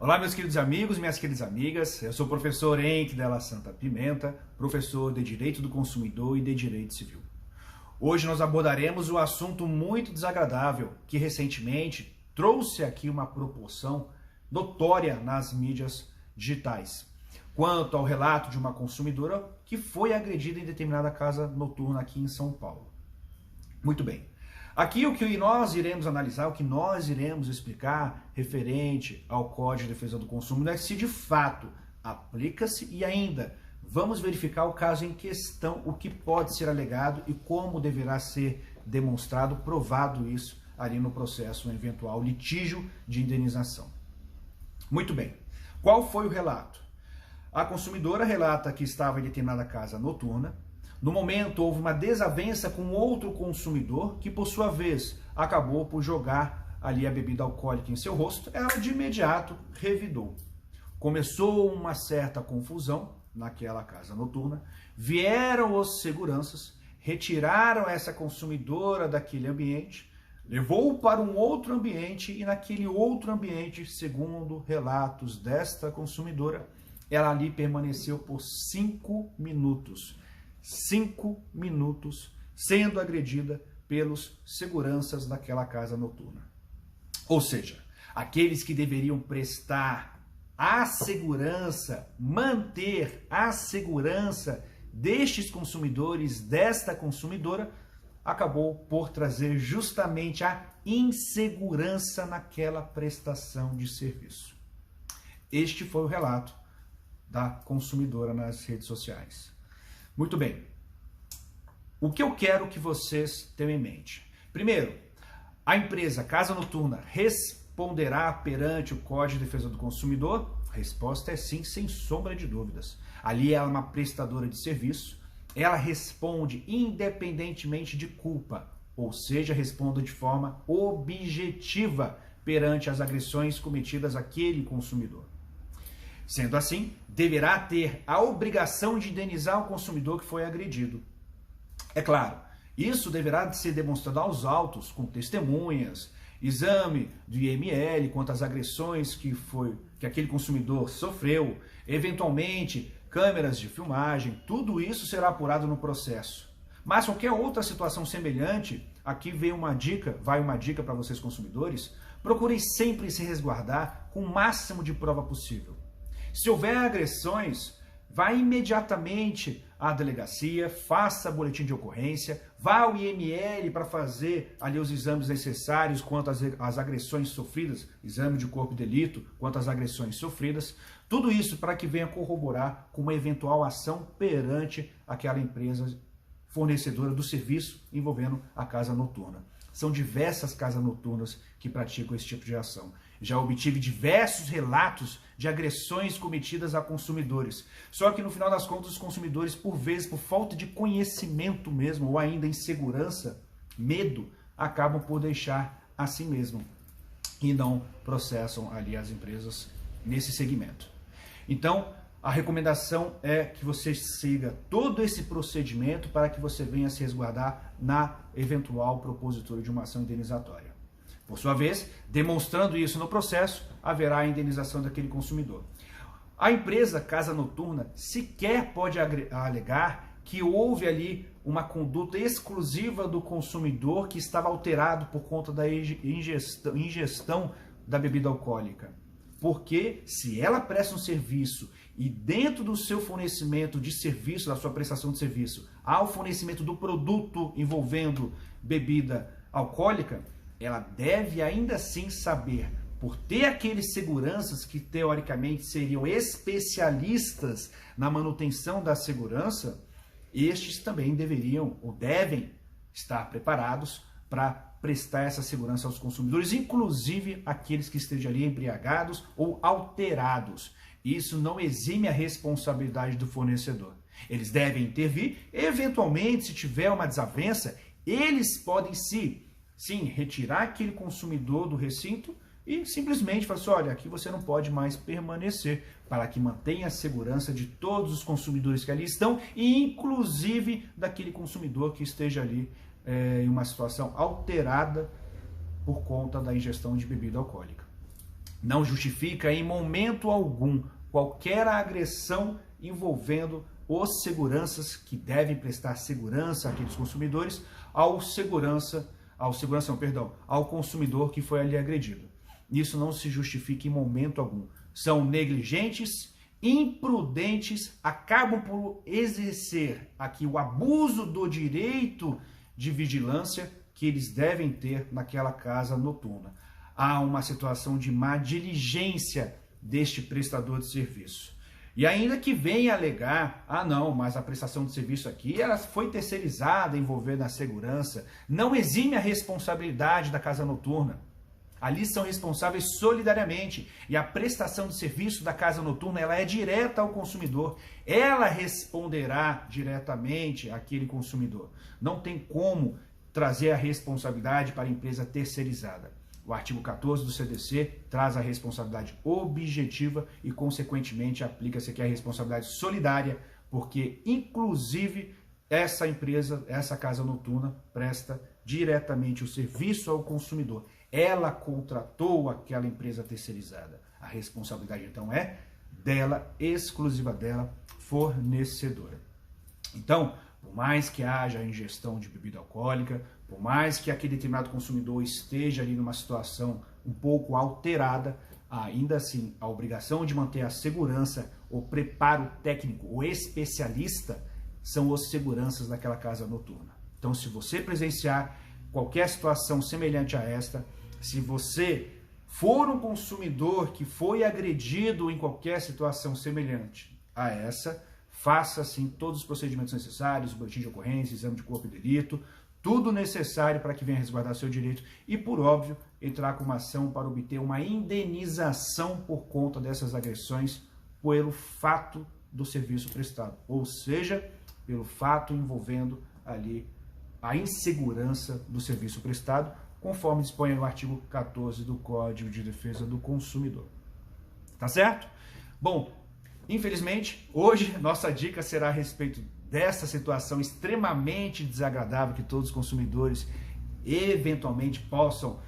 Olá, meus queridos amigos, minhas queridas amigas. Eu sou o professor Henrique Della Santa Pimenta, professor de Direito do Consumidor e de Direito Civil. Hoje nós abordaremos um assunto muito desagradável que recentemente trouxe aqui uma proporção notória nas mídias digitais, quanto ao relato de uma consumidora que foi agredida em determinada casa noturna aqui em São Paulo. Muito bem. Aqui o que nós iremos analisar, o que nós iremos explicar referente ao Código de Defesa do Consumidor é se de fato aplica-se e ainda vamos verificar o caso em questão, o que pode ser alegado e como deverá ser demonstrado, provado isso ali no processo, um eventual litígio de indenização. Muito bem. Qual foi o relato? A consumidora relata que estava em determinada casa noturna. No momento, houve uma desavença com outro consumidor que, por sua vez, acabou por jogar ali a bebida alcoólica em seu rosto. Ela, de imediato, revidou. Começou uma certa confusão naquela casa noturna. Vieram os seguranças, retiraram essa consumidora daquele ambiente, levou para um outro ambiente e naquele outro ambiente, segundo relatos desta consumidora, ela ali permaneceu por 5 minutos. 5 minutos sendo agredida pelos seguranças daquela casa noturna. Ou seja, aqueles que deveriam prestar a segurança, manter a segurança destes consumidores, desta consumidora, acabou por trazer justamente a insegurança naquela prestação de serviço. Este foi o relato da consumidora nas redes sociais. Muito bem. O que eu quero que vocês tenham em mente? Primeiro, a empresa Casa Noturna responderá perante o Código de Defesa do Consumidor? A resposta é sim, sem sombra de dúvidas. Ali ela é uma prestadora de serviço, ela responde independentemente de culpa, ou seja, responde de forma objetiva perante as agressões cometidas àquele consumidor. Sendo assim, deverá ter a obrigação de indenizar o consumidor que foi agredido. É claro, isso deverá ser demonstrado aos autos, com testemunhas, exame do IML quanto às agressões que aquele consumidor sofreu, eventualmente câmeras de filmagem, tudo isso será apurado no processo. Mas qualquer outra situação semelhante, aqui vai uma dica para vocês consumidores, procurem sempre se resguardar com o máximo de prova possível. Se houver agressões, vá imediatamente à delegacia, faça boletim de ocorrência, vá ao IML para fazer ali os exames necessários quanto às agressões sofridas, exame de corpo de delito quanto às agressões sofridas, tudo isso para que venha corroborar com uma eventual ação perante aquela empresa fornecedora do serviço envolvendo a casa noturna. São diversas casas noturnas que praticam esse tipo de ação. Já obtive diversos relatos de agressões cometidas a consumidores. Só que no final das contas os consumidores, por vezes, por falta de conhecimento mesmo, ou ainda insegurança, medo, acabam por deixar assim mesmo e não processam ali as empresas nesse segmento. Então, a recomendação é que você siga todo esse procedimento para que você venha se resguardar na eventual propositura de uma ação indenizatória. Por sua vez, demonstrando isso no processo, haverá a indenização daquele consumidor. A empresa Casa Noturna sequer pode alegar que houve ali uma conduta exclusiva do consumidor que estava alterado por conta da ingestão da bebida alcoólica. Porque se ela presta um serviço e dentro do seu fornecimento de serviço, da sua prestação de serviço, há o fornecimento do produto envolvendo bebida alcoólica, ela deve ainda assim saber, por ter aqueles seguranças que teoricamente seriam especialistas na manutenção da segurança, estes também deveriam ou devem estar preparados para prestar essa segurança aos consumidores, inclusive aqueles que estejam ali embriagados ou alterados. Isso não exime a responsabilidade do fornecedor. Eles devem intervir, eventualmente, se tiver uma desavença, eles podem sim, retirar aquele consumidor do recinto e simplesmente falar assim, olha, aqui você não pode mais permanecer, para que mantenha a segurança de todos os consumidores que ali estão e inclusive daquele consumidor que esteja ali em uma situação alterada por conta da ingestão de bebida alcoólica. não justifica em momento algum qualquer agressão envolvendo os seguranças que devem prestar segurança àqueles consumidores ao consumidor que foi ali agredido. Isso não se justifica em momento algum. São negligentes, imprudentes, acabam por exercer aqui o abuso do direito de vigilância que eles devem ter naquela casa noturna. Há uma situação de má diligência deste prestador de serviço. E ainda que venha alegar, não, mas a prestação de serviço aqui ela foi terceirizada envolvendo a segurança, não exime a responsabilidade da casa noturna. Ali são responsáveis solidariamente e a prestação de serviço da casa noturna ela é direta ao consumidor. Ela responderá diretamente àquele consumidor. Não tem como trazer a responsabilidade para a empresa terceirizada. O artigo 14 do CDC traz a responsabilidade objetiva e, consequentemente, aplica-se aqui a responsabilidade solidária, porque, inclusive, essa empresa, essa casa noturna, presta diretamente o serviço ao consumidor. Ela contratou aquela empresa terceirizada. A responsabilidade, então, é dela, exclusiva dela, fornecedora. Então, por mais que haja ingestão de bebida alcoólica, por mais que aquele determinado consumidor esteja ali numa situação um pouco alterada, ainda assim, a obrigação de manter a segurança, o preparo técnico, o especialista, são os seguranças daquela casa noturna. Então, se você presenciar qualquer situação semelhante a esta, se você for um consumidor que foi agredido em qualquer situação semelhante a essa, faça sim todos os procedimentos necessários, boletim de ocorrência, exame de corpo de delito, tudo necessário para que venha resguardar seu direito e, por óbvio, entrar com uma ação para obter uma indenização por conta dessas agressões pelo fato do serviço prestado, ou seja, pelo fato envolvendo ali a insegurança do serviço prestado, conforme dispõe no artigo 14 do Código de Defesa do Consumidor. Tá certo? Bom, infelizmente, hoje nossa dica será a respeito dessa situação extremamente desagradável que todos os consumidores eventualmente possam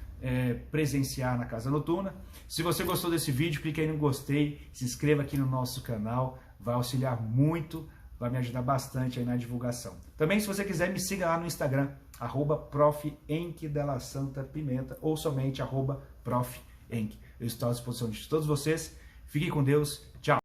presenciar na casa noturna. Se você gostou desse vídeo, clique aí no gostei, se inscreva aqui no nosso canal, vai auxiliar muito, vai me ajudar bastante aí na divulgação. Também, se você quiser, me siga lá no Instagram, @prof.enk_dela_santa_pimenta ou somente @prof.enk. Eu estou à disposição de todos vocês. Fiquem com Deus. Tchau.